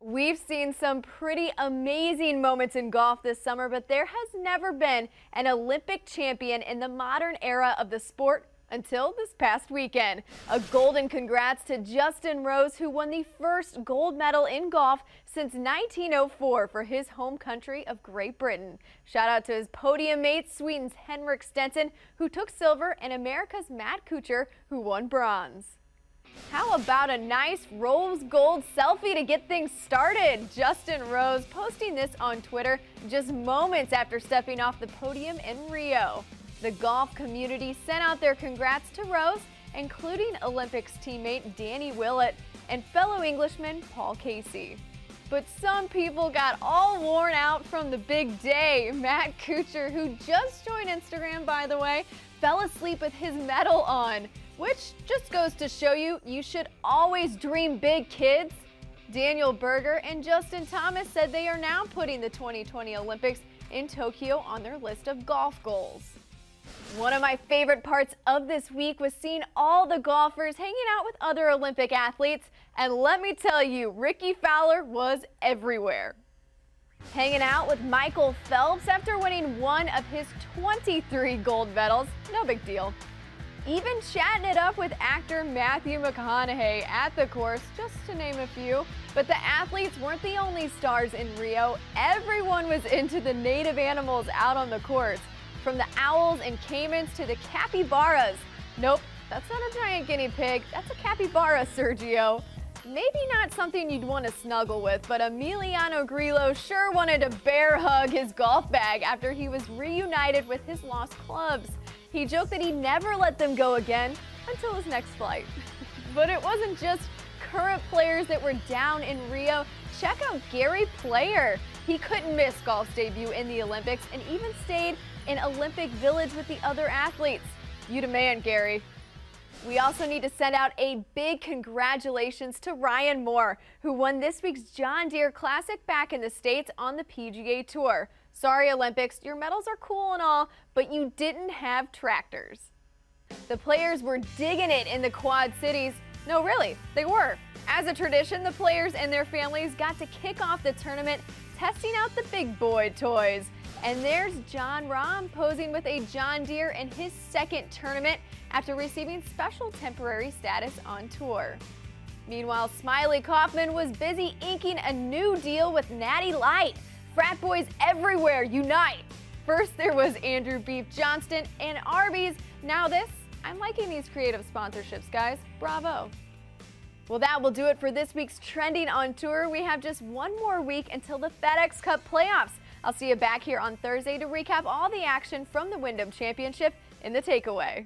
We've seen some pretty amazing moments in golf this summer, but there has never been an Olympic champion in the modern era of the sport until this past weekend. A golden congrats to Justin Rose, who won the first gold medal in golf since 1904 for his home country of Great Britain. Shout out to his podium mate, Sweden's Henrik Stenson, who took silver, and America's Matt Kuchar, who won bronze. How about a nice rose gold selfie to get things started? Justin Rose posting this on Twitter just moments after stepping off the podium in Rio. The golf community sent out their congrats to Rose, including Olympics teammate Danny Willett and fellow Englishman Paul Casey. But some people got all worn out from the big day. Matt Kuchar, who just joined Instagram by the way, fell asleep with his medal on. Which just goes to show you, you should always dream big, kids. Daniel Berger and Justin Thomas said they are now putting the 2020 Olympics in Tokyo on their list of golf goals. One of my favorite parts of this week was seeing all the golfers hanging out with other Olympic athletes, and let me tell you, Ricky Fowler was everywhere. Hanging out with Michael Phelps after winning one of his 23 gold medals, no big deal. Even chatting it up with actor Matthew McConaughey at the course, just to name a few. But the athletes weren't the only stars in Rio. Everyone was into the native animals out on the course. From the owls and caimans to the capybaras. Nope, that's not a giant guinea pig, that's a capybara, Sergio. Maybe not something you'd want to snuggle with, but Emiliano Grillo sure wanted to bear hug his golf bag after he was reunited with his lost clubs. He joked that he'd never let them go again until his next flight. But it wasn't just current players that were down in Rio. Check out Gary Player. He couldn't miss golf's debut in the Olympics and even stayed in Olympic Village with the other athletes. You the man, Gary. We also need to send out a big congratulations to Ryan Moore, who won this week's John Deere Classic back in the States on the PGA Tour. Sorry, Olympics, your medals are cool and all, but you didn't have tractors. The players were digging it in the Quad Cities. No, really, they were. As a tradition, the players and their families got to kick off the tournament testing out the big boy toys. And there's John Rahm posing with a John Deere in his second tournament after receiving special temporary status on tour. Meanwhile, Smiley Kaufman was busy inking a new deal with Natty Light. Frat boys everywhere, unite! First there was Andrew Beef Johnston and Arby's. Now this, I'm liking these creative sponsorships, guys. Bravo. Well, that will do it for this week's Trending on Tour. We have just one more week until the FedEx Cup playoffs. I'll see you back here on Thursday to recap all the action from the Wyndham Championship in the takeaway.